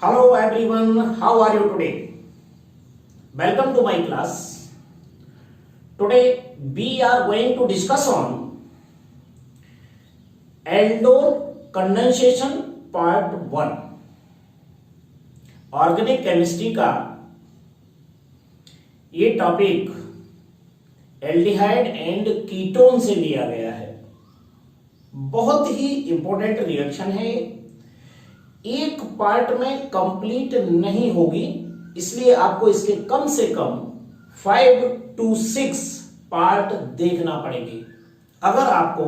Hello everyone, how are you today? Welcome to my class. Today we are going to discuss on aldol condensation part 1. Organic chemistry का ये topic aldehyde and ketone से लिया गया है। बहुत ही important reaction है। एक part में कंप्लीट नहीं होगी, इसलिए आपको इसके कम से कम 5 to 6 पार्ट देखना पड़ेंगे अगर आपको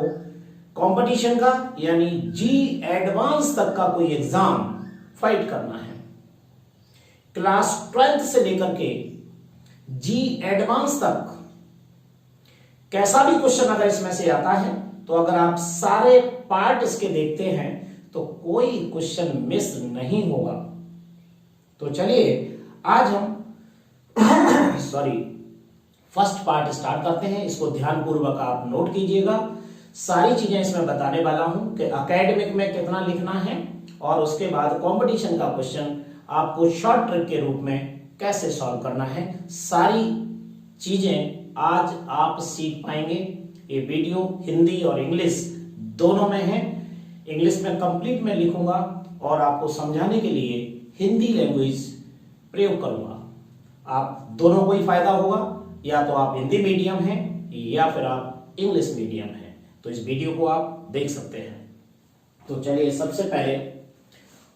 कंपटीशन का यानी जी एडवांस तक का कोई एग्जाम फाइट करना है। क्लास 12th से लेकर के जी एडवांस तक कैसा भी क्वेश्चन अगर इसमें से आता है तो अगर आप सारे पार्ट इसके देखते हैं तो कोई क्वेश्चन मिस नहीं होगा। तो चलिए आज हम फर्स्ट पार्ट स्टार्ट करते हैं। इसको ध्यानपूर्वक आप नोट कीजिएगा। सारी चीजें इसमें बताने वाला हूं कि एकेडमिक में कितना लिखना है और उसके बाद कंपटीशन का क्वेश्चन आपको शॉर्ट ट्रिक के रूप में कैसे सॉल्व करना है। सारी चीजें आज आप सीख पाएंगे। ये वीडियो हिंदी और इंग्लिश दोनों में है। इंग्लिश में कंप्लीट में लिखूंगा और आपको समझाने के लिए हिंदी लैंग्वेज प्रयोग करूंगा। आप दोनों को ही फायदा होगा, या तो आप हिंदी मीडियम हैं या फिर आप इंग्लिश मीडियम हैं, तो इस वीडियो को आप देख सकते हैं। तो चलिए सबसे पहले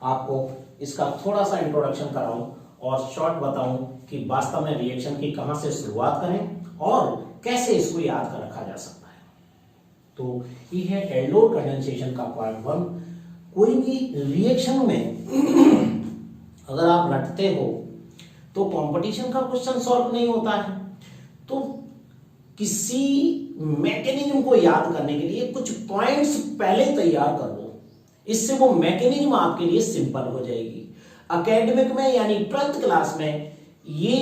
आपको इसका थोड़ा सा इंट्रोडक्शन कराऊं और शॉर्ट बताऊं कि वास्तव में रिएक्शन की कहां से शुरुआत करें और कैसे इसको याद कर रखा जा सकता है। तो ये है एल्डोल कंडेंसेशन का पार्ट 1। कोई भी रिएक्शन में अगर आप रटते हो तो कंपटीशन का क्वेश्चन सॉल्व नहीं होता है। तो किसी मैकेनिज्म को याद करने के लिए कुछ पॉइंट्स पहले तैयार कर लो, इससे वो मैकेनिज्म आपके लिए सिंपल हो जाएगी। एकेडमिक में यानी 12th क्लास में ये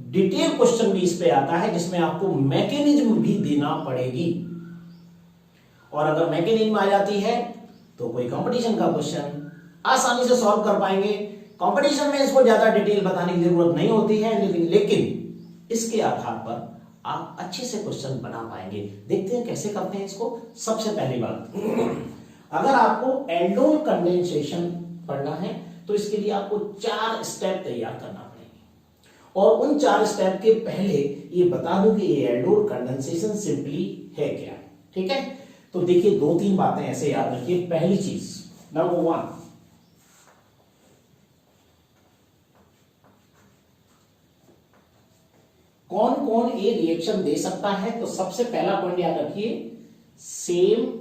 डिटेल क्वेश्चन भी इस पे आता है जिसमें आपको मैकेनिज्म भी देना पड़ेगी, और अगर मैकेनिज्म आ जाती है तो कोई कंपटीशन का क्वेश्चन आसानी से सॉल्व कर पाएंगे। कंपटीशन में इसको ज्यादा डिटेल बताने की जरूरत नहीं होती है, लेकिन इसके आधार पर आप अच्छे से क्वेश्चन बना पाएंगे। देखते हैं कैसे करते हैं इसको। सबसे पहली बात, अगर आपको एल्डोल कंडेंसेशन पढ़ना है तो इसके लिए आपको 4 स्टेप तैयार करना पड़ेंगे, और उन 4 स्टेप के पहले ये बता दूं कि ये एल्डोल कंडेंसेशन सिंपली है क्या। ठीक है, तो देखिए 2-3 बातें ऐसे याद रखिए। पहली चीज, नंबर 1, कौन कौन ये रिएक्शन दे सकता है। तो सबसे पहला पॉइंट याद रखिए, सेम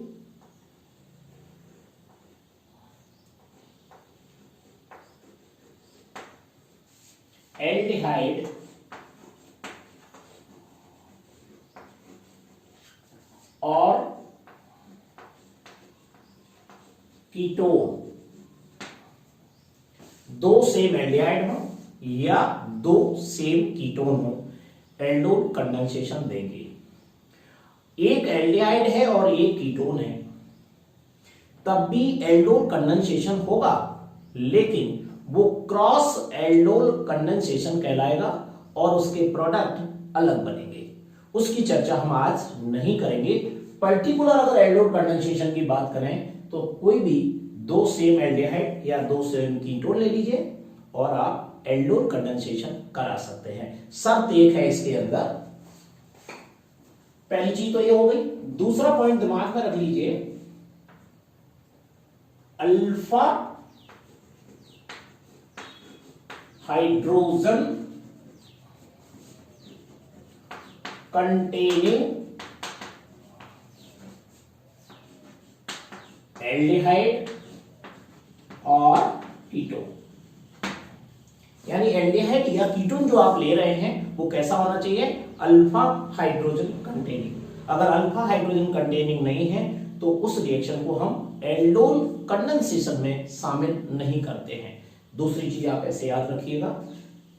एल्डिहाइड और कीटोन, 2 सेम एल्डिहाइड हो या 2 सेम कीटोन हो, एल्डोल कंडेंसेशन देंगे। एक एल्डिहाइड है और एक कीटोन है, तब भी एल्डोल कंडेंसेशन होगा, लेकिन वो क्रॉस एल्डोल कंडेंसेशन कहलाएगा और उसके प्रोडक्ट अलग बनेंगे। उसकी चर्चा हम आज नहीं करेंगे। पर्टिकुलर अगर एल्डोल कंडेंसेशन की बात करें तो कोई भी 2 सेम एल्डिहाइड या 2 सेम कीटोन ले लीजिए और आप एल्डोल कंडेंसेशन करा सकते हैं। शर्त एक है इसके अंदर। पहली चीज तो ये हो गई। दूसरा पॉइंट दिमाग में रख लीजिए, अल्फा हाइड्रोजन कंटेनिंग एल्डिहाइड और कीटोन, यानी एल्डिहाइड या कीटोन जो आप ले रहे हैं वो कैसा होना चाहिए, अल्फा हाइड्रोजन कंटेनिंग। अगर अल्फा हाइड्रोजन कंटेनिंग नहीं है तो उस रिएक्शन को हम एल्डोल कंडेंसेशन में शामिल नहीं करते हैं। दूसरी चीज आप ऐसे याद रखिएगा।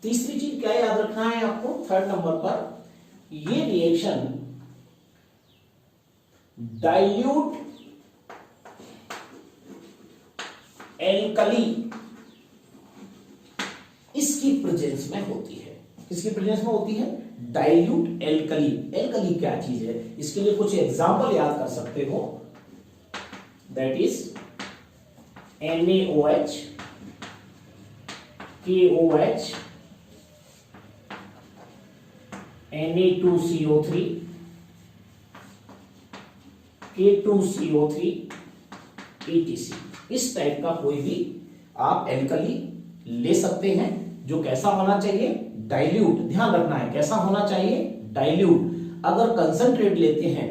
तीसरी चीज क्या याद रखना है आपको, 3rd नंबर पर, ये रिएक्शन डाइल्यूट एल्कली इसकी प्रेजेंस में होती है। किसकी प्रेजेंस में होती है? Dilute alkali. एल्कली क्या चीज है? इसके लिए कुछ एग्जांपल याद कर सकते हो, that is NaOH, KOH, Na2CO3, K2CO3, ETC। इस टाइप का कोई भी आप एल्कली ले सकते हैं, जो कैसा होना चाहिए? डाइल्यूट। ध्यान रखना है कैसा होना चाहिए? डाइल्यूट। अगर कंसंट्रेट लेते हैं,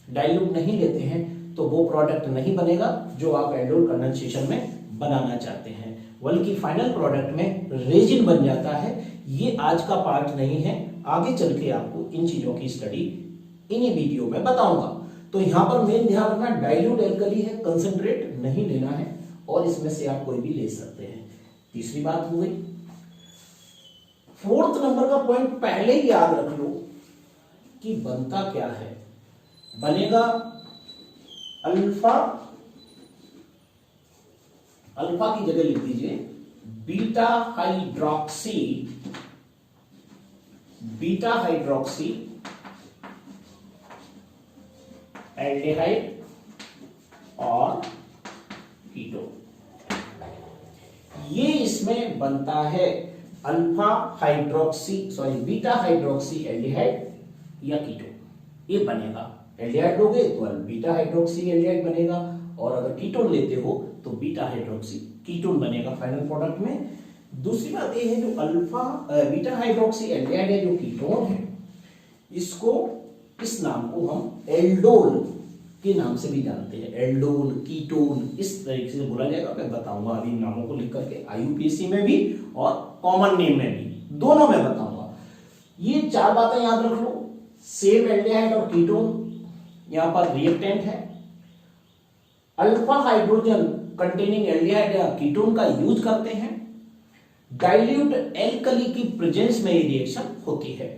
डाइल्यूट नहीं लेते हैं, तो वो प्रोडक्ट नहीं बनेगा जो आप एल्डोल कंडेंसेशन में बनाना चाहते हैं, बल्कि फाइनल प्रोडक्ट में रेजिन बन जाता है। ये आज का पार्ट नहीं है, आगे चल के आपको इन चीजों की स्टडी इन्हीं वीडियो में बताऊंगा। तो यहां पर मेन ध्यान रखना, डाइल्यूट एल्कली है, कंसंट्रेट नहीं लेना है, और इसमें से आप कोई भी ले सकते हैं। तीसरी बात हो गई। फोर्थ नंबर का पॉइंट पहले ही याद रख लो कि बनता क्या है। बनेगा अल्फा, अल्फा की जगह लिख दीजिए beta hydroxy, beta hydroxy aldehyde और कीटोन। ये इसमें बनता है alpha hydroxy, sorry beta hydroxy aldehyde या कीटोन। ये बनेगा, एल्डिहाइड लोगे तो बीटा हाइड्रोक्सी एल्डिहाइड बनेगा, और अगर कीटोन लेते हो तो बीटा हाइड्रोक्सी कीटोन बनेगा फाइनल प्रोडक्ट में। दूसरी बात ये है, जो अल्फा बीटा हाइड्रोक्सी एल्डिहाइड है, जो कीटोन है, इसको, इस नाम को हम एल्डोल के नाम से भी जानते हैं। एल्डोल, कीटोन, इस तरीके से बोला जाएगा। मैं बताऊंगा अभी नामों को लिख करके, IUPAC में भी और कॉमन नेम में भी, दोनों में बताऊंगा। ये चार बातें याद रख लो। सेम एल्डिहाइड और कीटोन यहां पर रिएक्टेंट है। अल्फा हाइड्रोजन कंटेनिंग एल्डिहाइड या कीटोन का यूज करते हैं। डाइल्यूट एल्कली की प्रेजेंस में ये रिएक्शन होती है,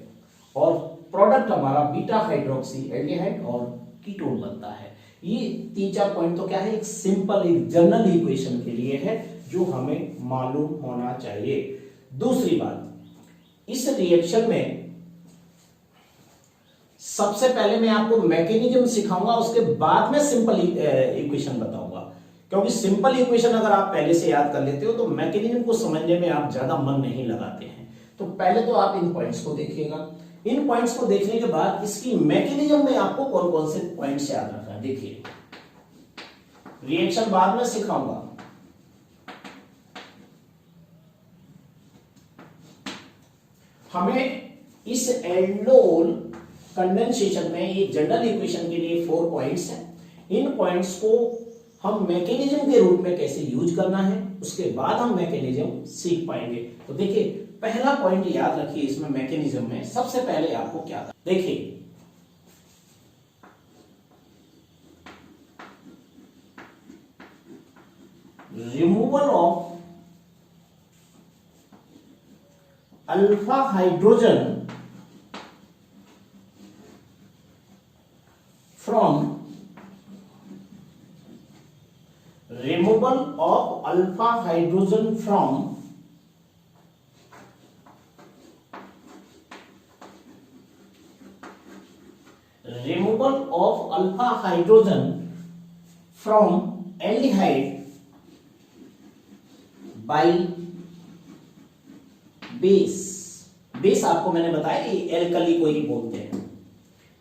और प्रोडक्ट हमारा बीटा हाइड्रोक्सी एल्डिहाइड और कीटोन बनता है। ये तीन चार पॉइंट तो क्या है, एक सिंपल, एक जनरल इक्वेशन के लिए है, जो हमें मालूम होना चाहिए। दूसरी बात, इस रिएक्शन में सबसे पहले मैं आपको मैकेनिज्म सिखाऊंगा, उसके बाद में सिंपल इक्वेशन बताऊंगा। क्योंकि सिंपल इक्वेशन अगर आप पहले से याद कर लेते हो तो मैकेनिज्म को समझने में आप ज्यादा मन नहीं लगाते हैं। तो पहले तो आप इन पॉइंट्स को देखिएगा। इन पॉइंट्स को देखने के बाद इसकी मैकेनिज्म में आपको कौन कौन से पॉइंट्स याद रखना है। देखिए, रिएक्शन बाद में सिखाऊंगा। हमें इस एल्डोल कंडेंसेशन में ये जनरल इक्वेशन के लिए 4 पॉइंट्स हैं। इन पॉइंट्स को हम मैकेनिज्म के रूप में कैसे यूज करना है, उसके बाद हम मैकेनिज्म सीख पाएंगे। तो देखिए, पहला पॉइंट याद रखिए इसमें मैकेनिज्म में। सबसे पहले आपको क्या करना, देखिए removal of alpha hydrogen from removal of alpha hydrogen from removal of alpha hydrogen from aldehyde by base। Base आपको मैंने बताया एल्कली को ही बोलते हैं,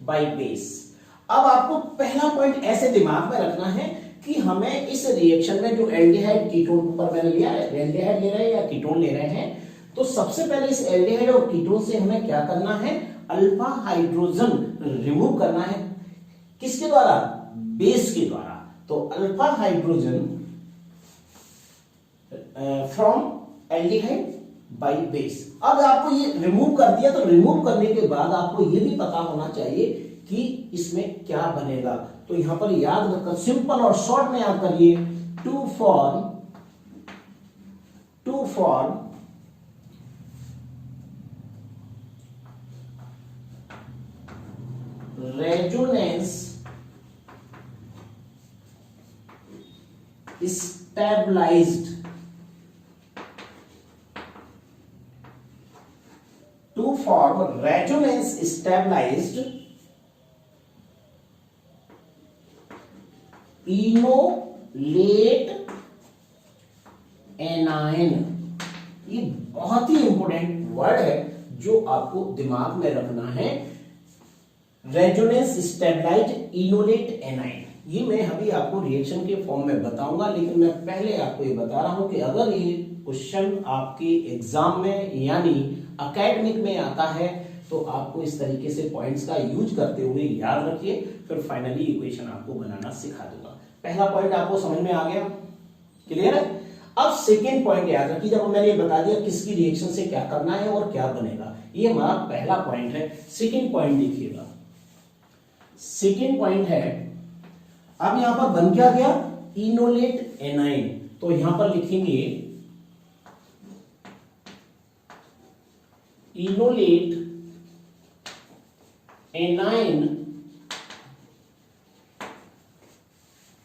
बाय बेस। अब आपको पहला पॉइंट ऐसे दिमाग में रखना है कि हमें इस रिएक्शन में जो एल्डिहाइड कीटोन ऊपर मैंने लिया है, एल्डिहाइड ले रहे हैं या कीटोन ले रहे हैं, तो सबसे पहले इस एल्डिहाइड और कीटोन से हमें क्या करना है, अल्फा हाइड्रोजन रिमूव करना है। किसके द्वारा? बेस के द्वारा। तो alpha hydrogen from aldehyde by base. अब आपको ये रिमूव कर दिया, तो रिमूव करने के बाद आपको ये भी पता होना चाहिए कि इसमें क्या बनेगा। तो यहां पर याद रखकर सिंपल और शॉर्ट में याद करिए, to form resonance stabilised to form resonance stabilised enolate anion. ये बहुत ही इंपॉर्टेंट वर्ड है जो आपको दिमाग में रखना है। रेजोनेंस स्टेबलाइज्ड इनोलेट एनायन, ये मैं अभी आपको रिएक्शन के फॉर्म में बताऊंगा, लेकिन मैं पहले आपको ये बता रहा हूं कि अगर ये क्वेश्चन आपके एग्जाम में यानी एकेडमिक में आता है तो आपको इस तरीके से पॉइंट्स का यूज करते हुए याद रखिए, फिर फाइनली इक्वेशन आपको बनाना सिखा दूंगा। पहला पॉइंट आपको समझ में आ गया, क्लियर है। अब सेकेंड पॉइंट याद रखिए, जब मैंने ये बता दिया किसकी रिएक्शन से क्या करना है और क्या बनेगा, ये हमारा पहला पॉइंट है। सेकेंड पॉइंट देखिएगा, सेकेंड पॉइंट है, अब यहां पर बन क्या गया, इनोलेट एनाइन, तो यहां पर लिखेंगे enolate A9,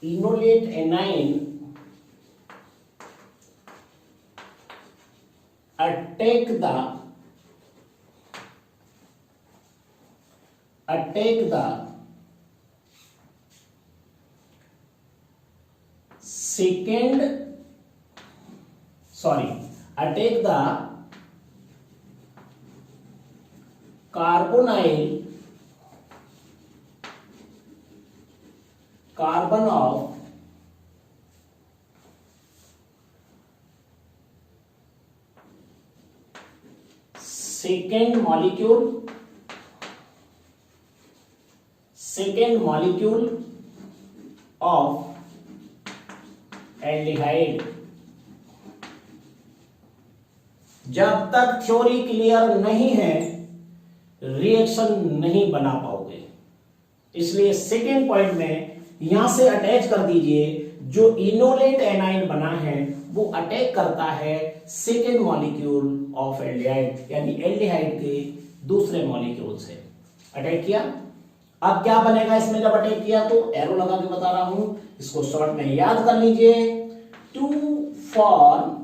enolate A9 attack the second, sorry, attack the carbon of second molecule of aldehyde. जब तक थ्योरी क्लियर नहीं है रिएक्शन नहीं बना पाओगे, इसलिए सेकेंड पॉइंट में यहां से अटैच कर दीजिए, जो इनोलेट एनाइन बना है वो अटैक करता है सेकेंड मॉलिक्यूल ऑफ एल्डिहाइड, यानी एल्डिहाइड के दूसरे मॉलिक्यूल से अटैक किया। अब क्या बनेगा इसमें जब अटैक किया, तो एरो लगा के बता रहा हूं, इसको शॉर्ट में याद कर लीजिए। टू फॉर्म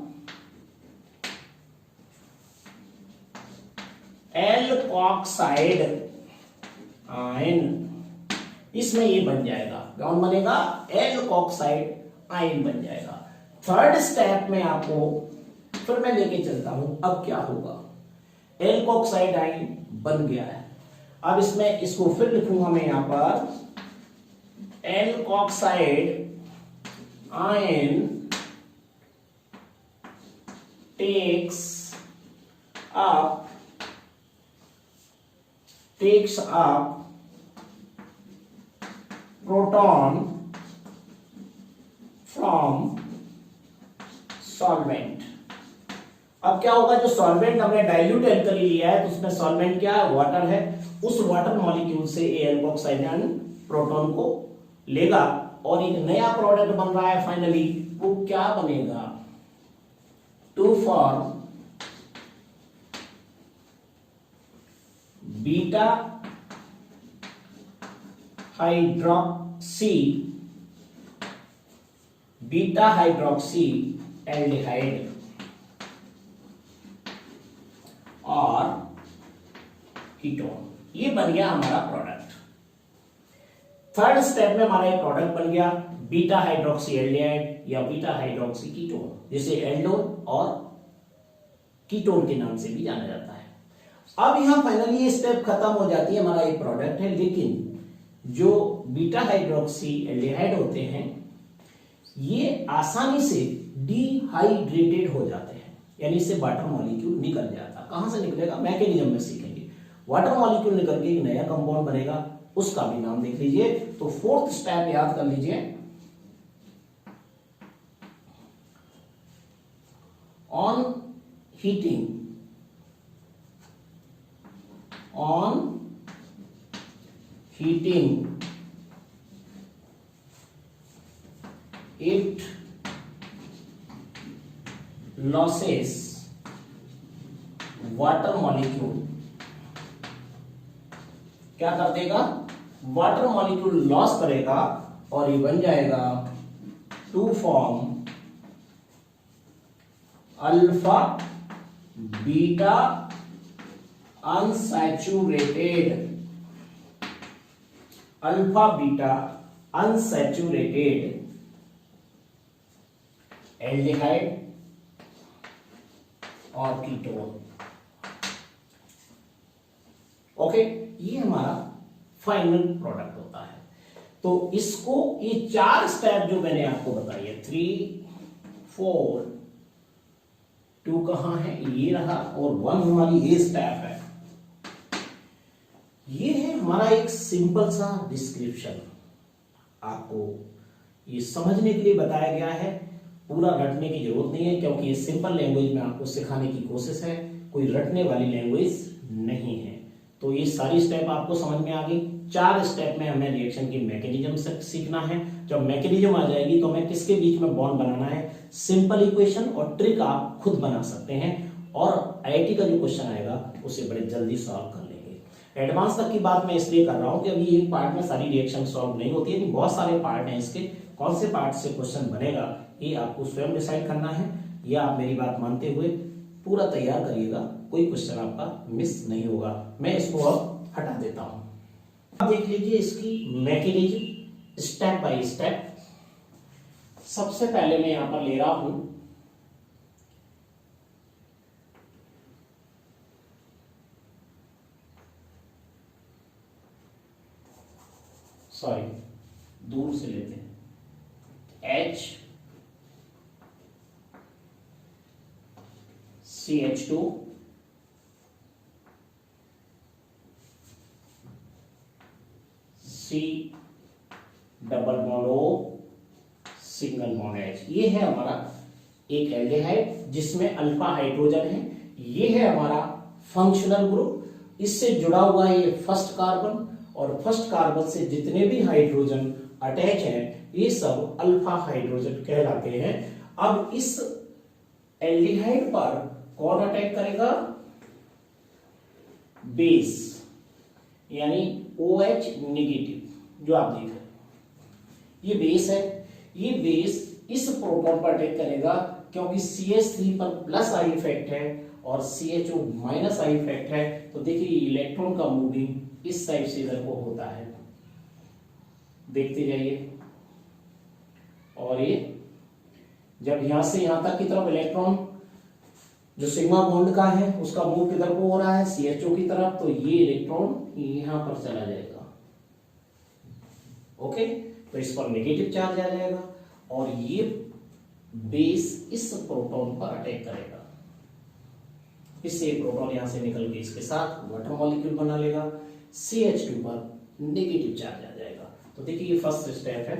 एल्कोक्साइड आयन, इसमें ये बन जाएगा, कौन बनेगा, एल्कोक्साइड आयन बन जाएगा। थर्ड स्टेप में आपको फिर मैं लेके चलता हूं, अब क्या होगा, एल्कोक्साइड आयन बन गया है। अब इसमें इसको फिर लिखूंगा मैं यहां पर, alkoxide ion takes up proton from solvent. अब क्या होगा, जो सॉल्वेंट हमने डाइल्यूट एल्कली लिया है तो उसमें सॉल्वेंट क्या है, वाटर है, उस वाटर मॉलिक्यूल से एल्कोक्साइड आयन प्रोटॉन को लेगा और एक नया प्रोडक्ट बन रहा है फाइनली, वो क्या बनेगा, to form beta hydroxy aldehyde और कीटोन। ये बन गया हमारा प्रोडक्ट। थर्ड स्टेप में हमारा ये प्रोडक्ट बन गया बीटा हाइड्रोक्सी एल्डिहाइड या बीटा हाइड्रोक्सी कीटोन, जिसे एल्डोन और कीटोन के नाम से भी जाना जाता है। अब यहां फाइनली ये स्टेप खत्म हो जाती है, हमारा ये प्रोडक्ट है, लेकिन जो बीटा हाइड्रोक्सी एल्डिहाइड होते हैं ये आसानी से डिहाइड्रेटेड हो जाते हैं, यानी इससे वाटर मॉलिक्यूल निकल जाता है। कहां से निकलेगा, मैकेनिज्म में सीखेंगे। वाटर मॉलिक्यूल निकल के एक नया कंपाउंड बनेगा, उसका भी नाम देख लीजिए। तो फोर्थ स्टेप याद कर लीजिए, on heating it loses water molecule, क्या कर देगा, वाटर मॉलिक्यूल लॉस करेगा और ये बन जाएगा to form alpha beta unsaturated, alpha beta unsaturated aldehyde और कीटोन। ओके, ये हमारा फाइनल प्रोडक्ट होता है। तो इसको ये 4 स्टेप जो मैंने आपको बताई है, 3, 4, 2 कहां है, ये रहा, और 1 हमारी ये स्टेप है। ये है हमारा एक सिंपल सा डिस्क्रिप्शन, आपको ये समझने के लिए बताया गया है, पूरा रटने की जरूरत नहीं है, क्योंकि ये सिंपल लैंग्वेज में आपको सिखाने की कोशिश है, कोई रटने वाली लैंग्वेज नहीं है। तो ये सारी स्टेप आपको समझ में आ गई। 4 स्टेप में हमें रिएक्शन की मैकेनिज्म सीखना है। जब मैकेनिज्म आ जाएगी तो हमें किसके बीच में बॉन्ड बनाना है, सिंपल इक्वेशन और ट्रिक आप खुद बना सकते हैं, और आईआईटी का जो क्वेश्चन आएगा उसे बड़े जल्दी सॉल्व कर लेंगे। एडवांस तक की बात मैं इसलिए कर रहा हूं कि अभी एक पार्ट में सारी रिएक्शन सॉल्व नहीं होती है, बहुत सारे पार्ट हैं इसके, कौन से पार्ट से क्वेश्चन बनेगा ये आपको स्वयं डिसाइड करना है, या आप मेरी बात मानते हुए पूरा तैयार करिएगा, कोई क्वेश्चन आपका मिस नहीं होगा। मैं इसको अब हटा देता हूं। अब देख लीजिए इसकी मैकेनिज्म स्टेप बाय स्टेप। सबसे पहले मैं यहां पर ले रहा हूं दूर से लेते हैं, HCH2 C double bond O single bond H। ये है हमारा एक एल्डिहाइड जिसमें अल्फा हाइड्रोजन है। ये है हमारा फंक्शनल ग्रुप, इससे जुड़ा हुआ है ये फर्स्ट कार्बन, और फर्स्ट कार्बन से जितने भी हाइड्रोजन अटैच हैं ये सब अल्फा हाइड्रोजन कहलाते हैं। अब इस एल्डिहाइड पर कौन अटैक करेगा, बेस, यानी OH नेगेटिव जो आप देख रहे हैं, ये बेस है। ये बेस इस प्रोटॉन पर अटैक करेगा, क्योंकि CH3 पर प्लस आई इफेक्ट है और CHO माइनस आई इफेक्ट है। तो देखिए इलेक्ट्रॉन का मूविंग इस साइड से इधर को होता है, देखते जाइए। और ये जब यहां से यहां तक की तरफ इलेक्ट्रॉन जो सिग्मा बॉन्ड का है उसका मूव किधर को हो रहा है, CHO की तरफ, तो ये इलेक्ट्रॉन यहां पर चला जाएगा। ओके, तो इस पर नेगेटिव चार्ज आ जाएगा और ये बेस इस प्रोटॉन पर अटैक करेगा। इससे प्रोटॉन यहां से निकल के इसके साथ वाटर मॉलिक्यूल बना लेगा, CH2 पर नेगेटिव चार्ज आ जाएगा। तो देखिए ये फर्स्ट स्टेप है।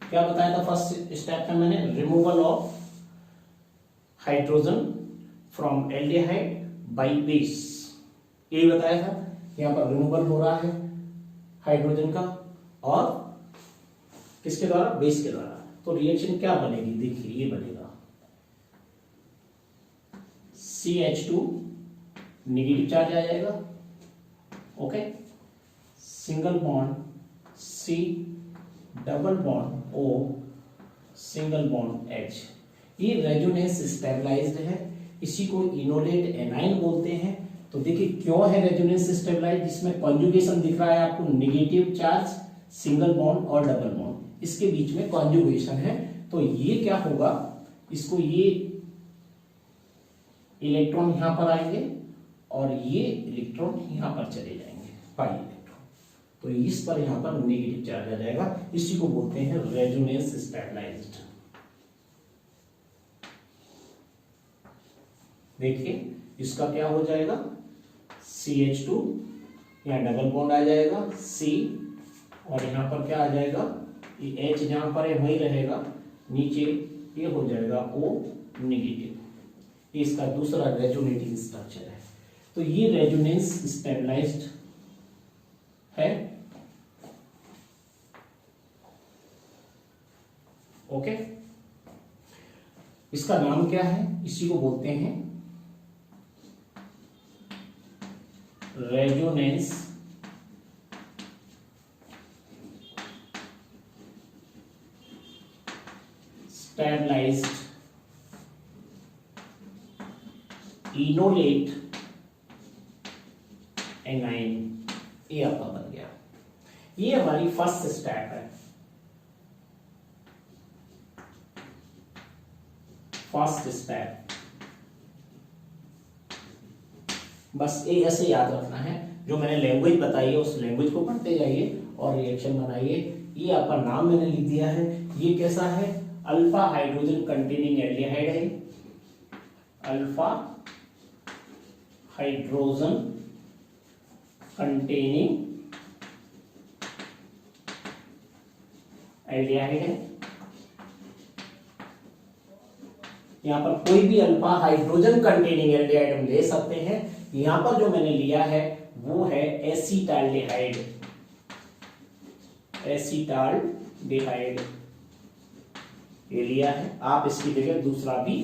क्या बताया था फर्स्ट स्टेप में मैंने, removal of hydrogen from aldehyde by base, ये बताया था। यहां पर रिमूवल हो रहा है हाइड्रोजन का, और किसके द्वारा, बेस के द्वारा। तो रिएक्शन क्या बनेगी, देखिए ये बनेगा CH2 नेगेटिव चार्ज आ जाएगा, okay, single bond C double bond O single bond H। ये रेजोनेंस स्टेबलाइज्ड है, इसी को इनोलेट एनाइन बोलते हैं। तो देखिए क्यों है रेजोनेंस स्टेबलाइज्ड, जिसमें कॉन्जुगेशन दिख रहा है आपको, नेगेटिव चार्ज, सिंगल बॉन्ड और डबल बॉन्ड, इसके बीच में कॉन्जुगेशन है। तो ये क्या होगा, इसको ये इलेक्ट्रॉन यहां पर आएंगे और ये इलेक्ट्रॉन यहां पर चले जाएंगे, पाई इलेक्ट्रॉन, तो इस पर यहां पर नेगेटिव चार्ज आ जाएगा। इसी को बोलते हैं रेजोनेंस स्टेबलाइज्ड। देखिए इसका क्या हो जाएगा, CH2 यहाँ डबल बॉन्ड आ जाएगा C, और यहाँ पर क्या आ जाएगा, ये H जहां पर है वही रहेगा, नीचे ये हो जाएगा O नेगेटिव। ये इसका दूसरा रेजोनेटिंग स्ट्रक्चर है। तो ये रेजोनेंस स्टेबलाइज्ड है, ओके। इसका नाम क्या है, इसी को बोलते हैं रेजोनेंस स्टेबलाइज्ड इनोलेट एनाइन, ये आपका बन गया। ये हमारी फर्स्ट स्टेप है। फर्स्ट स्टेप बस ये ऐसे याद रखना है, जो मैंने लैंग्वेज बताई है उस लैंग्वेज को पढ़ते जाइए और रिएक्शन बनाइए। ये आपका नाम मैंने लिख दिया है। ये कैसा है? अल्फा हाइड्रोजन कंटेनिंग एल्डिहाइड है। अल्फा हाइड्रोजन कंटेनिंग एल्डिहाइड है। यहां पर कोई भी अल्फा हाइड्रोजन कंटेनिंग एल्डिहाइड हम ले सकते हैं। यहां पर जो मैंने लिया है वो है एसीटाल्डिहाइड। एसीटाल्डिहाइड ये लिया है, आप इसकी जगह दूसरा भी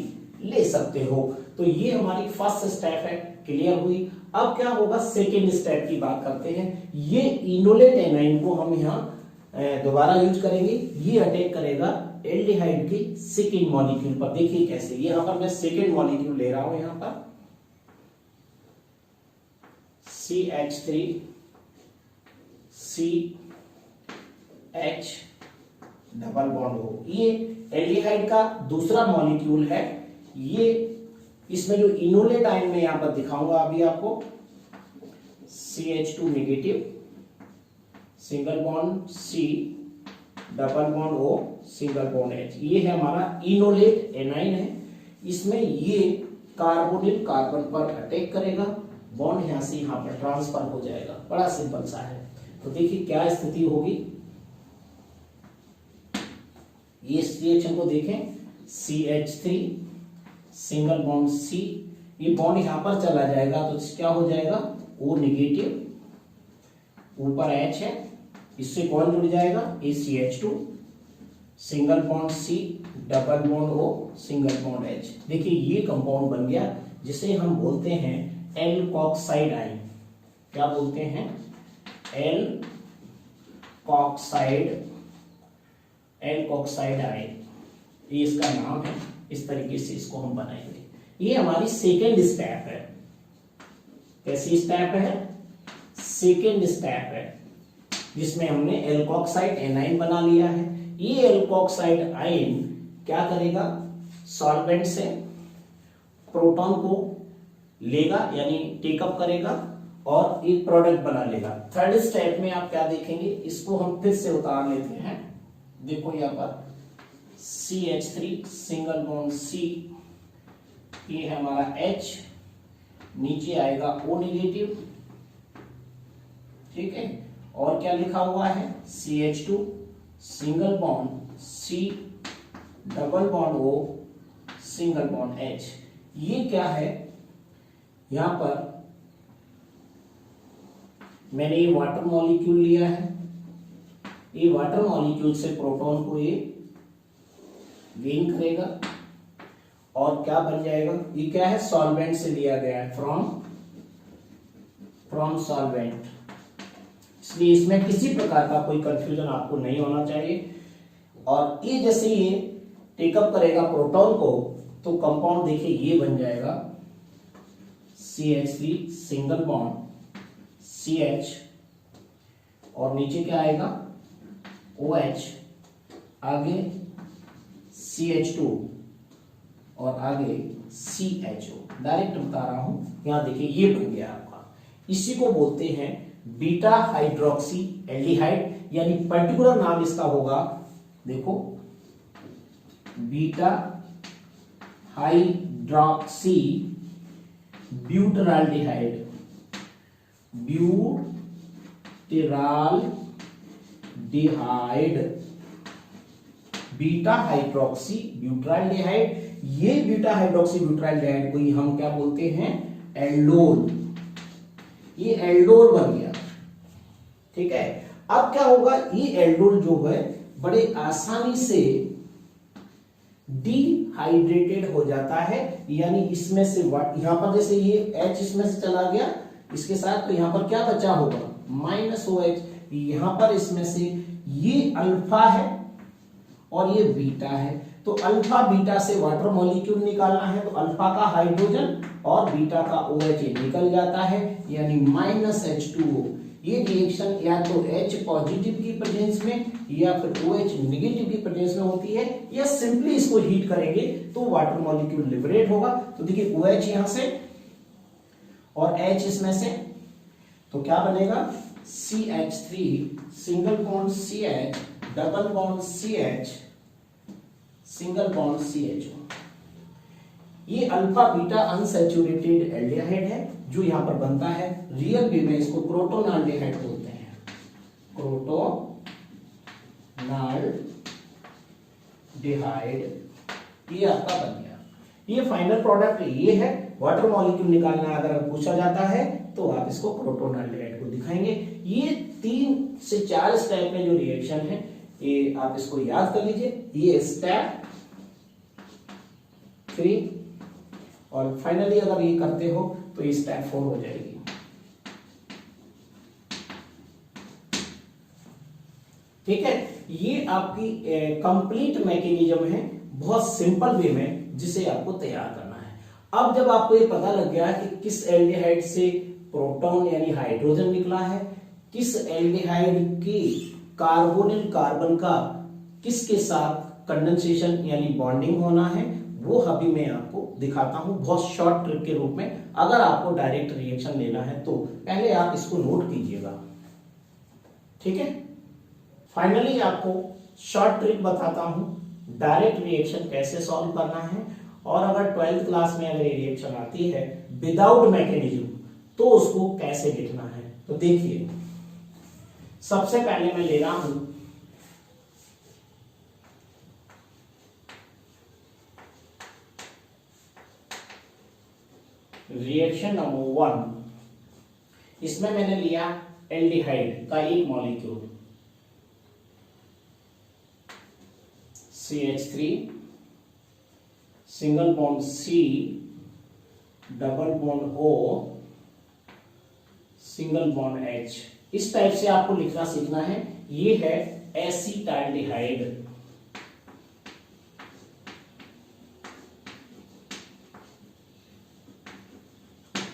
ले सकते हो। तो ये हमारी फर्स्ट स्टेप है, क्लियर हुई। अब क्या होगा? सेकेंड स्टेप की बात करते हैं। ये इनोलेट एनाइन को हम यहाँ दोबारा यूज करेंगे। ये अटैक करेगा एल्डिहाइड के सेकेंड मॉलिक्यूल पर। देखिए कैसे, यहां पर मैं सेकेंड मॉलिक्यूल ले रहा हूं, यहां पर CH3 CH डबल बॉन्ड हो। ये एल्डिहाइड का दूसरा मॉलिक्यूल है। ये इसमें जो इनोलेट आयन में यहां पर दिखाऊंगा अभी आपको, CH2 negative, single bond C, double bond O, single bond H। ये है हमारा इनोलेट एनाइन है। इसमें ये कार्बोनिल कार्बन पर अटैक करेगा, बॉन्ड यहां से यहां पर ट्रांसफर हो जाएगा। बड़ा सिंपल सा है। तो देखिए क्या स्थिति होगी। ये रिएक्शन को देखें, CH3 सिंगल बॉन्ड C, ये बॉन्ड यहां पर चला जाएगा तो क्या हो जाएगा? O नेगेटिव, ऊपर H है, इससे कौन जुड़ जाएगा? ACH2, single bond C, double bond O, single bond H। देखिए ये कंपाउंड बन गया जिसे हम बोलते हैं एल्कोक्साइड आयन। क्या बोलते हैं? एल्कोक्साइड आयन, ये इसका नाम है। इस तरीके से इसको हम बनाएंगे। ये हमारी सेकेंड स्टेप है। कैसी स्टेप है? सेकेंड स्टेप है, जिसमें हमने एल्कोक्साइड एनाइन बना लिया है। ये एल्कोक्साइड आयन क्या करेगा? सॉल्वेंट से प्रोटॉन को लेगा, यानी टेकअप करेगा और एक प्रोडक्ट बना लेगा। थर्ड स्टेप में आप क्या देखेंगे? इसको हम फिर से उतार लेते हैं। देखो यहां पर CH3 सिंगल बॉन्ड C, ये है हमारा H, नीचे आएगा O नेगेटिव, ठीक है। और क्या लिखा हुआ है? CH2 single bond C, double bond O, single bond H। ये क्या है? यहां पर मैंने ये वाटर मॉलिक्यूल लिया है। ये वाटर मॉलिक्यूल से प्रोटॉन को ये गेन करेगा और क्या बन जाएगा? ये क्या है? सॉल्वेंट से लिया गया है, फ्रॉम सॉल्वेंट। इसलिए इसमें किसी प्रकार का कोई कंफ्यूजन आपको नहीं होना चाहिए। और ये जैसे ये टेकअप करेगा प्रोटॉन को, तो कंपाउंड देखिए ये बन जाएगा CH3 सिंगल बॉन्ड CH, और नीचे क्या आएगा? OH, आगे CH2 और आगे CHO। डायरेक्ट बता रहा हूं, यहां देखिए ये बन गया आपका। इसी को बोलते हैं बीटा हाइड्रोक्सी एल्डिहाइड, यानी पर्टिकुलर नाम इसका होगा, देखो, beta hydroxy butyraldehyde. Beta hydroxy butyraldehyde. ये बीटा हाइड्रोक्सी ब्यूटराल्डिहाइड को हम क्या बोलते हैं? एल्डोल। ये एल्डोल बन गया, ठीक है। अब क्या होगा? ये एल्डोल जो है बड़े आसानी से डिहाइड्रेटेड हो जाता है, यानी इसमें से यहां पर जैसे ये H इसमें से चला गया इसके साथ, तो यहां पर क्या बचा होगा? -OH। यहां पर इसमें से ये अल्फा है और ये बीटा है। तो अल्फा बीटा से वाटर मॉलिक्यूल निकालना है, तो अल्फा का हाइड्रोजन और बीटा का OH निकल जाता है, यानी -H2O। ये रिएक्शन या तो H पॉजिटिव की प्रेजेंस में या फिर OH नेगेटिव की प्रेजेंस में होती है, या सिंपली इसको हीट करेंगे तो वाटर मॉलिक्यूल लिबरेट होगा। तो देखिए OH यहां से और H इसमें से, तो क्या बनेगा CH3 single bond CH double bond CH single bond CHO। ये अल्फा बीटा अनसैचुरेटेड एल्डिहाइड है जो यहां पर बनता है। रियल वे में इसको क्रोटोनाल्डिहाइड बोलते हैं, क्रोटोनाल्डिहाइड। ये आपका बन गया। ये फाइनल प्रोडक्ट ये है। वाटर मॉलिक्यूल निकालना अगर पूछा जाता है तो आप इसको क्रोटोनाल्डिहाइड को दिखाएंगे। ये 3 से 4 स्टेप में जो रिएक्शन है ये आप इसको याद कर लीजिए। ये स्टेप 3 और फाइनली अगर ये करते हो तो ये स्टेप 4 हो जाएगी। ठीक है, ये आपकी कंप्लीट मैकेनिज्म है, बहुत सिंपल वे में जिसे आपको तैयार करना है। अब जब आपको ये पता लग गया कि किस एल्डिहाइड से प्रोटॉन यानी हाइड्रोजन निकला है, किस एल्डिहाइड के कार्बोनिल कार्बन का किसके साथ कंडेंसेशन यानी बॉन्डिंग होना है, वो अभी मैं आपको दिखाता हूं बहुत शॉर्ट ट्रिक के रूप में। अगर आपको डायरेक्ट रिएक्शन लेना है तो पहले आप इसको नोट कीजिएगा। ठीक है, फाइनली आपको शॉर्ट ट्रिक बताता हूं डायरेक्ट रिएक्शन कैसे सॉल्व करना है। और अगर 12th क्लास में अगर ये रिएक्शन आती है विदाउट मैकेनिज्म तो उसको कैसे लिखना है। तो देखिए, सबसे पहले मैं ले रहा हूं रिएक्शन नंबर 1। इसमें मैंने लिया एल्डिहाइड का एक molecule CH3 single bond C double bond O single bond H। इस टाइप से आपको लिखना सीखना है। ये है एसिटाल्डिहाइड।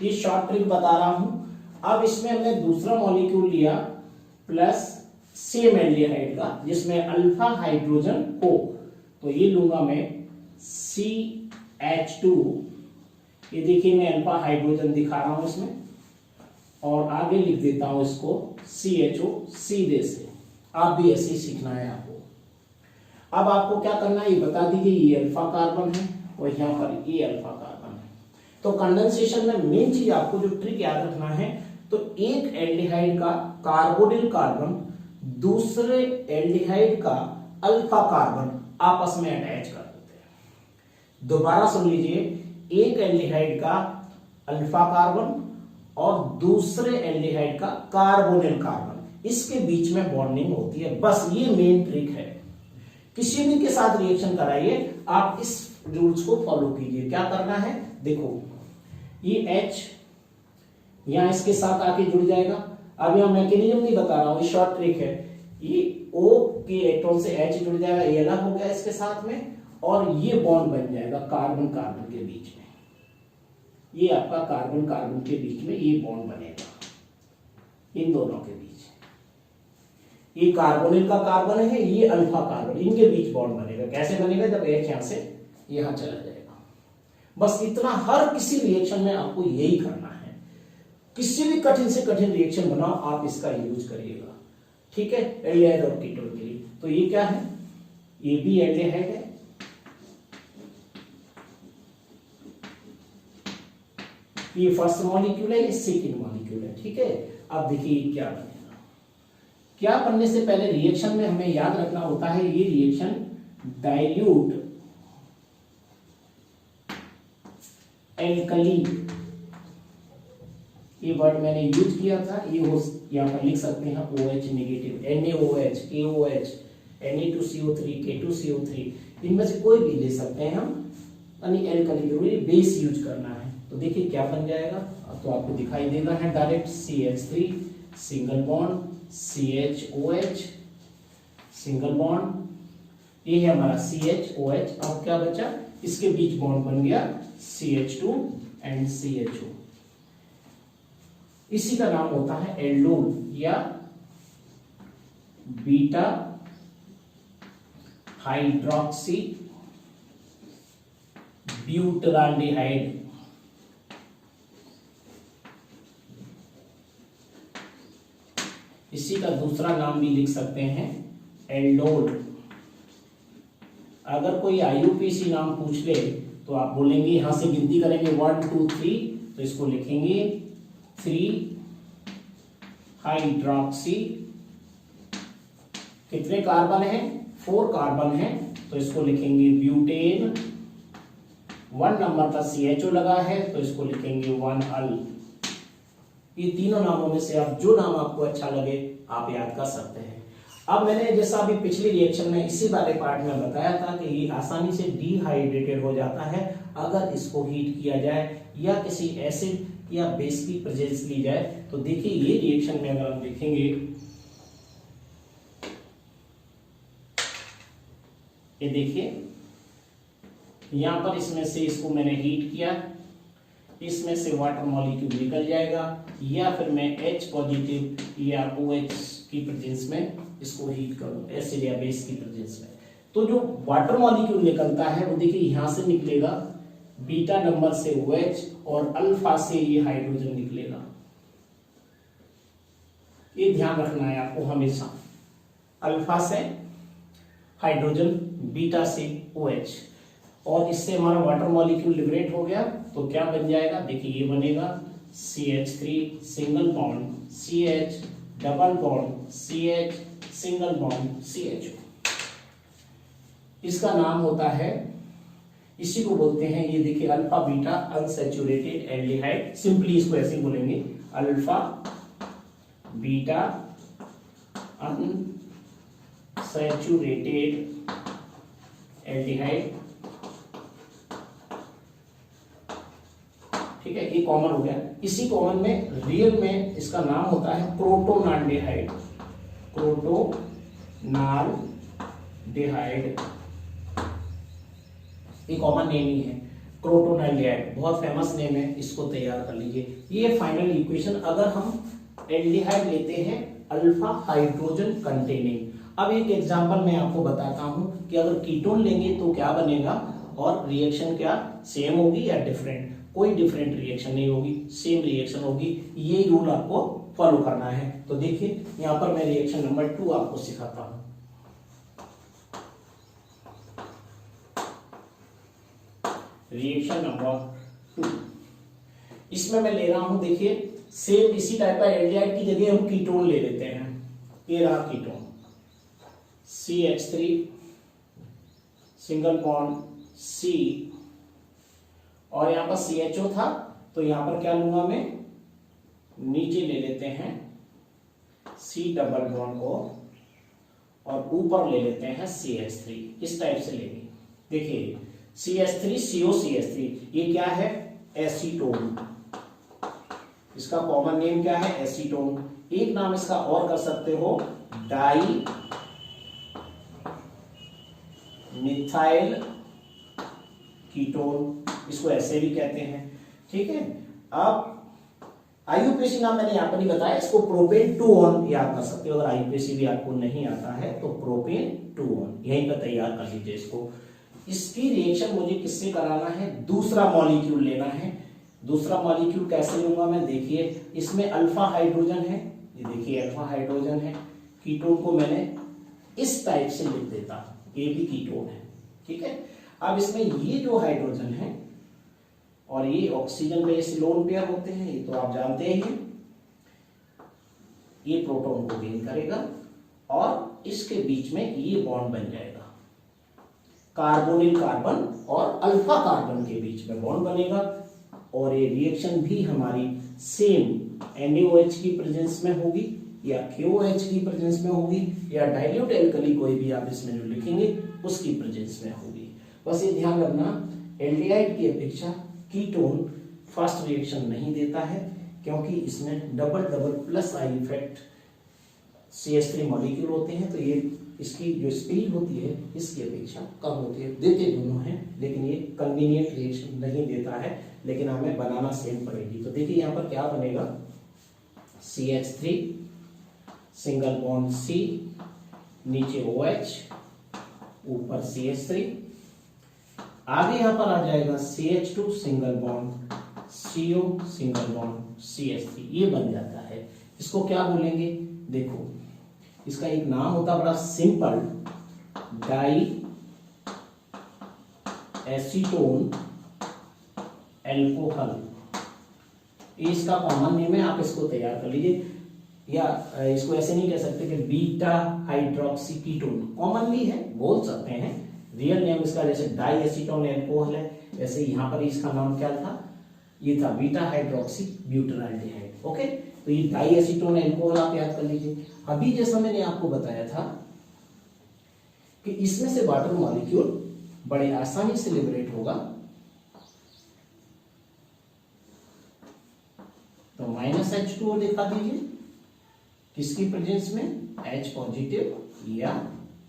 ये शॉर्ट ट्रिक बता रहा हूं। अब इसमें हमने दूसरा मॉलिक्यूल लिया प्लस सेम एल्डिहाइड का जिसमें अल्फा हाइड्रोजन हो, तो ये लूंगा मैं CH2। ये देखिए मैं अल्फा हाइड्रोजन दिखा रहा हूं इसमें, और आगे लिख देता हूं इसको CHO सीधे से। आप भी ऐसे ही सीखना है आपको। अब आपको क्या करना है ये बता दीजिए। ये अल्फा कार्बन है और यहां पर ये अल्फा कार्बन है। तो कंडेंसेशन में मेन चीज आपको जो ट्रिक याद रखना है, तो एक एल्डिहाइड का कार्बोनिल कार्बन दूसरे एल्डिहाइड का अल्फा कार्बन आपस में अटैच कर देते हैं। दोबारा सुन लीजिए, एक एल्डिहाइड का अल्फा कार्बन और दूसरे एल्डिहाइड का कार्बोनिल कार्बन, इसके बीच में बॉन्डिंग होती है। बस ये मेन ट्रिक है। किसी भी के साथ रिएक्शन कराइए आप इस रूल्स को फॉलो कीजिए। क्या करना है देखो, ये H यहां इसके साथ आके जुड़ जाएगा। अब यहां मैकेनिज्म नहीं बता रहा हूं, ये शॉर्ट ट्रिक है। ये O के इलेक्ट्रॉन से H जुड़ जाएगा, ये अलग हो गया इसके साथ में, और ये बॉन्ड बन जाएगा कार्बन कार्बन के बीच में। ये आपका कार्बन कार्बन के बीच में ये बॉन्ड बनेगा इन दोनों के बीच। ये कार्बोनिल का कार्बन है, ये अल्फा कार्बन, इनके बीच बॉन्ड बनेगा। कैसे बनेगा, जब H यहां से यहां चला जाएगा। बस इतना, हर किसी रिएक्शन में आपको यही करना है। किसी भी कठिन से कठिन रिएक्शन बनाओ आप इसका यूज करिएगा। ठीक है, एल्डिहाइड और कीटोन के लिए। तो ये क्या है, ये भी एल्डिहाइड है, ये फर्स्ट मॉलिक्यूल है, ये सेकंड मॉलिक्यूल है। ठीक है, अब देखिए क्या बनेगा। क्या बनने से पहले रिएक्शन में हमें याद रखना होता है, ये रिएक्शन डाइल्यूट एल्कली, ये वर्ड मैंने यूज किया था। ये यहां पर लिख सकते हैं OH negative, NaOH, KOH, Na2CO3, K2CO3, इनमें से कोई भी ले सकते हैं हम। यानी एल्कली बेस यूज करना है। तो देखिए क्या बन जाएगा, तो आपको दिखाई देना है direct CH3 single bond CHOH single bond, ये है हमारा CHOH। अब क्या बचा, इसके बीच बॉन्ड बन गया CH2 एंड CHO। इसी का नाम होता है एल्डोल या बीटा हाइड्रोक्सी ब्यूटराल्डिहाइड। इसी का दूसरा नाम भी लिख सकते हैं एल्डोल। अगर कोई IUPAC नाम पूछ ले तो आप बोलेंगे, यहां से गिनती करेंगे 1 2 3, तो इसको लिखेंगे 3 हाइड्रोक्सी, कितने कार्बन है, 4 कार्बन है, तो इसको लिखेंगे ब्यूटेन। 1 नंबर का CHO लगा है तो इसको लिखेंगे 1 अल। ये तीनों नामों में से आप जो नाम आपको अच्छा लगे आप याद कर सकते हैं। अब मैंने जैसा अभी पिछली रिएक्शन में इसी वाले पार्ट में बताया था कि ये आसानी से डिहाइड्रेटेड हो जाता है अगर इसको हीट किया जाए या किसी एसिड या बेस की प्रेजेंस ली जाए। तो देखिए ये रिएक्शन में अगर हम देखेंगे, ये देखिए यहां पर इसमें से इसको मैंने हीट किया, इसमें से वाटर मॉलिक्यूल निकल जाएगा, या फिर मैं H पॉजिटिव या OH की प्रेजेंस में इसको हीट करूं, एसिड या बेस की प्रेजेंस में। तो जो वाटर मॉलिक्यूल निकलता है वो देखिए यहां से निकलेगा बीटा नंबर से OH और अल्फा से ये हाइड्रोजन निकलेगा। ये ध्यान रखना है आपको हमेशा, अल्फा से हाइड्रोजन, बीटा से OH, और इससे हमारा वाटर मॉलिक्यूल लिबरेट हो गया तो क्या बन जाएगा, देखिए ये बनेगा CH3 single bond CH, double bond CH, single bond CHO। इसका नाम होता है, इसी को बोलते हैं, ये देखिए alpha beta unsaturated aldehyde. Simply इसको ऐसे बोलेंगे अल्फा बीटा अनसैचुरेटेड एल्डिहाइड। ठीक है, ये कॉमन हो गया। इसी कॉमन में रियल में इसका नाम होता है क्रोटोनाल्डेहाइड। क्रोटोनाल्डेहाइड ये कॉमन नेम ही है, क्रोटोनाल्डेहाइड बहुत फेमस नेम है, इसको तैयार कर लीजिए। ये फाइनल इक्वेशन अगर हम एल्डिहाइड लेते हैं अल्फा हाइड्रोजन कंटेनिंग। अब एक एग्जांपल मैं आपको बताता हूं कि अगर कीटोन लेंगे तो क्या बनेगा और रिएक्शन क्या सेम होगी या डिफरेंट। कोई डिफरेंट रिएक्शन नहीं होगी, सेम रिएक्शन होगी। ये रूल आपको फॉलो करना है। तो देखिए यहां पर मैं रिएक्शन नंबर 2 आपको सिखाता हूं। रिएक्शन नंबर 2, इसमें मैं ले रहा हूं, देखिए सेम इसी टाइप का एल्डिहाइड की जगह हम कीटोन ले लेते हैं। ये रहा ketone CH3 single bond C, और यहां पर CHO था तो यहां पर क्या लूंगा मैं, नीचे ले लेते हैं C डबल बॉन्ड को और ऊपर ले लेते हैं CH3। इस टाइप से लेंगे। देखिए CH3 CO CH3 ये क्या है, एसीटोन। इसका कॉमन नेम क्या है, एसीटोन। एक नाम इसका और कर सकते हो, डाई मिथाइल कीटोन, इसको ऐसे भी कहते हैं। ठीक है, अब IUPAC नाम मैंने यहां पर नहीं बताया, इसको प्रोपेन 2-1 याद कर सकते हो। अगर IUPAC भी आपको नहीं आता है तो प्रोपेन 2-1 यहीं पर तैयार कर लीजिए इसको। इसकी रिएक्शन मुझे किससे कराना है, दूसरा मॉलिक्यूल लेना है। दूसरा मॉलिक्यूल कैसे लूंगा मैं, देखिए इसमें अल्फा हाइड्रोजन है, ये देखिए अल्फा हाइड्रोजन है। कीटोन को मैंने इस टाइप से लिख देता, ये भी कीटोन है। ठीक है, अब इसमें ये जो हाइड्रोजन है और ये ऑक्सीजन बेस लोन पेयर होते हैं, ये तो आप जानते ही हैं। ये प्रोटॉन को गेन करेगा और इसके बीच में ये बॉन्ड बन जाएगा, कार्बोनिल कार्बन और अल्फा कार्बन के बीच में बॉन्ड बनेगा। और ये रिएक्शन भी हमारी सेम NaOH की प्रेजेंस में होगी या KOH की प्रेजेंस में होगी या डाइल्यूट एल्कली कोई भी आप इसमें जो लिखेंगे उसकी प्रेजेंस में होगी। बस ये ध्यान रखना, एल्डिहाइड की अपेक्षा कीटोन फास्ट रिएक्शन नहीं देता है क्योंकि इसमें double double plus I effect CH3 molecule होते हैं, तो ये इसकी जो स्पीड होती है इसकी अपेक्षा कम होती है। देते दोनों हैं लेकिन ये कन्वीनियंट रिएक्शन नहीं देता है, लेकिन हमें बनाना सेम पड़ेगी। तो देखिए यहाँ पर क्या बनेगा, CH3 सिंगल बॉन्ड C, नीचे OH, ऊपर CH3, आगे यहाँ पर आ जाएगा CH2 single bond CO single bond CH3, ये बन जाता है। इसको क्या बोलेंगे, देखो इसका एक नाम होता है बड़ा सिंपल, डाई एसीटोन एल्कोहल, ये इसका कॉमन नेम है। आप इसको तैयार कर लीजिए, या इसको ऐसे नहीं कह सकते कि बीटा हाइड्रोक्सी कीटोन, कॉमनली है बोल सकते हैं। रियल नेम इसका जैसे डाई एसीटोन एल्कोहल है, वैसे यहाँ पर इसका नाम क्या था, ये था बीटा हाइड्रोक्सी ब्यूटानाल्डिहाइड। ओके, तो ये डाई एसीटोन एल्कोहल आप याद कर लीजिए। अभी जैसा मैंने आपको बताया था कि इसमें से वाटर मॉलिक्यूल बड़े आसानी से लिबरेट होगा, तो -H2O दिखा दीजिए किसकी प्रेजेंस में, H पॉजिटिव या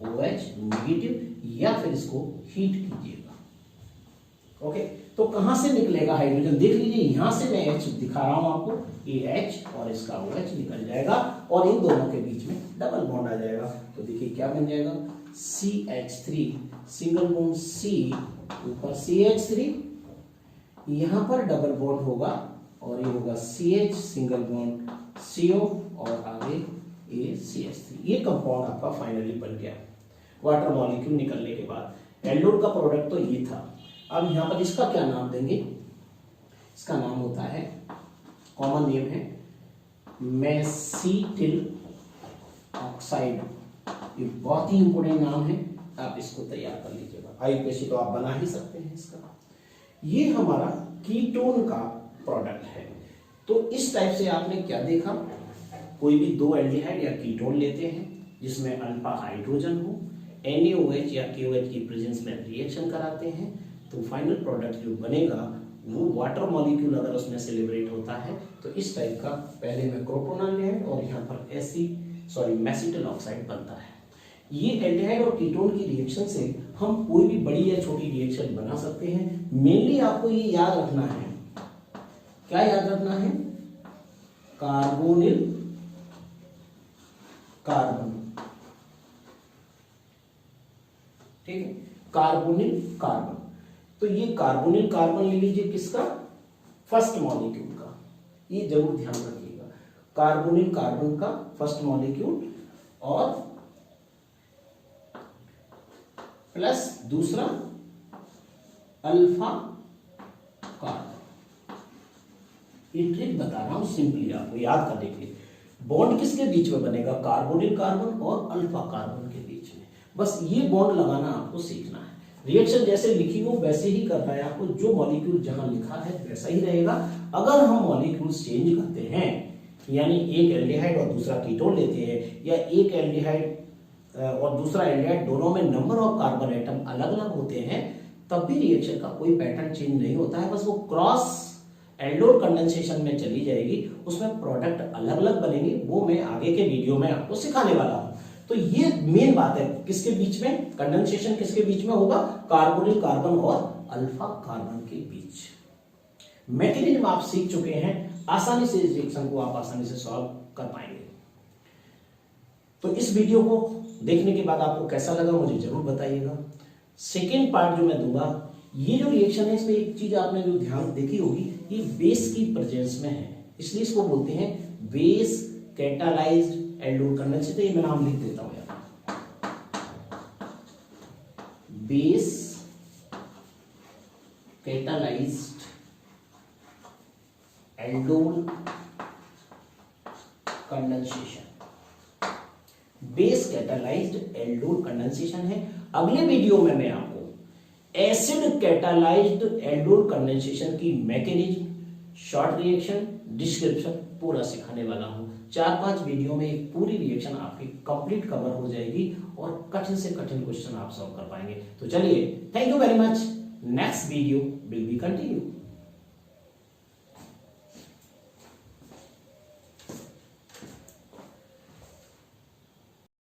OH नेगेटिव, या फिर इसको हीट कीजिएगा। ओके, तो कहां से निकलेगा हाइड्रोजन, देख लीजिए यहां से मैं H दिखा रहा हूं आपको, ये H और इसका OH निकल जाएगा और इन दोनों के बीच में डबल बॉन्ड आ जाएगा। तो देखिए क्या बन जाएगा, CH3 सिंगल बॉन्ड C, ऊपर CH3, यहां पर डबल बॉन्ड होगा और ये होगा CH सिंगल बॉन्ड CO और आगे ये CH3। ये कंपाउंड आपका फाइनली बन गया वाटर मॉलिक्यूल निकलने के बाद। एल्डोन का प्रोडक्ट तो ये था। अब यहां पर इसका क्या नाम देंगे, इसका नाम होता है, कॉमन नेम है मेसिटिल ऑक्साइड। ये बहुत ही इंपोर्टेंट नाम है, आप इसको तैयार कर लीजिएगा। आईयूपीएससी तो आप बना ही सकते हैं इसका। ये हमारा कीटोन का प्रोडक्ट है। तो इस टाइप से आपने क्या देखा, कोई भी दो एल्डिहाइड या कीटोन लेते हैं जिसमें अल्फा हाइड्रोजन हो, NaOH या KOH की प्रेजेंस में रिएक्शन कराते हैं, तो फाइनल प्रोडक्ट जो बनेगा वो वाटर मॉलिक्यूल अगर उसमें से लिबरेट होता है तो इस टाइप का, पहले में क्रोटोनाल्डिहाइड और यहाँ पर मेसिटिल ऑक्साइड बनता है। ये एल्डिहाइड और कीटोन की रिएक्शन से हम कोई भी बड़ी या छोटी रिएक्शन बना सकते हैं। मेनली आपको ये याद रखना है, क्या याद रखना है, कार्बोनिल कार्बन, ठीक है, कार्बोनिल कार्बन। तो ये कार्बोनिल कार्बन ले लीजिए किसका, फर्स्ट मॉलिक्यूल का, ये जरूर ध्यान रखिएगा, कार्बोनिल कार्बन का फर्स्ट मॉलिक्यूल, और प्लस दूसरा अल्फा कार्बन। ये ट्रिक बता रहा हूं सिंपली, आपको याद करने के लिए। बॉन्ड किसके बीच में बनेगा, कार्बोनिल कार्बन और अल्फा कार्बन के बीच में। बस ये बॉन्ड लगाना आपको सीखना है। रिएक्शन जैसे लिखी हो वैसे ही करना है आपको, जो मॉलिक्यूल जहां लिखा है वैसा ही रहेगा। अगर हम मॉलिक्यूल चेंज करते हैं, यानी एक एल्डिहाइड और दूसरा कीटोन लेते हैं, या एक एल्डिहाइड और दूसरा एल्डिहाइड, दोनों में नंबर ऑफ कार्बन एटम अलग अलग होते हैं, तब भी रिएक्शन का कोई पैटर्न चेंज नहीं होता है। बस वो क्रॉस एल्डोर कंडेंसेशन में चली जाएगी, उसमें प्रोडक्ट अलग अलग बनेंगे, वो मैं आगे के वीडियो में आपको सिखाने वाला हूं। तो ये मेन बात है, किसके बीच में कंडेंसेशन, किसके बीच में होगा, कार्बोनिल कार्बन और अल्फा कार्बन के बीच। मैकेनिज्म आप सीख चुके हैं, आसानी से इस रिएक्शन को आप आसानी से सॉल्व कर पाएंगे। तो इस वीडियो को देखने के बाद आपको कैसा लगा मुझे जरूर बताइएगा। सेकेंड पार्ट जो मैं दूंगा, ये जो रिएक्शन है इसमें एक चीज आपने जो ध्यान देखी होगी, ये बेस की प्रेजेंस में है, इसलिए इसको बोलते हैं बेस कैटालाइज्ड एल्डोल कंडेंसेशन। ये मैं नाम लिख देता हूं यार, base catalysed aldol condensation. Base catalysed aldol condensation है। अगले वीडियो में मैं आपको एसिड कैटालाइज्ड एल्डोल कंडेंसेशन की मैकेनिज्म, शॉर्ट रिएक्शन, डिस्क्रिप्शन पूरा सिखाने वाला हूं। 4-5 वीडियो में एक पूरी रिएक्शन आपकी कंप्लीट कवर हो जाएगी और कठिन से कठिन क्वेश्चन आप सॉल्व कर पाएंगे। तो चलिए, thank you very much. Next video will be continue.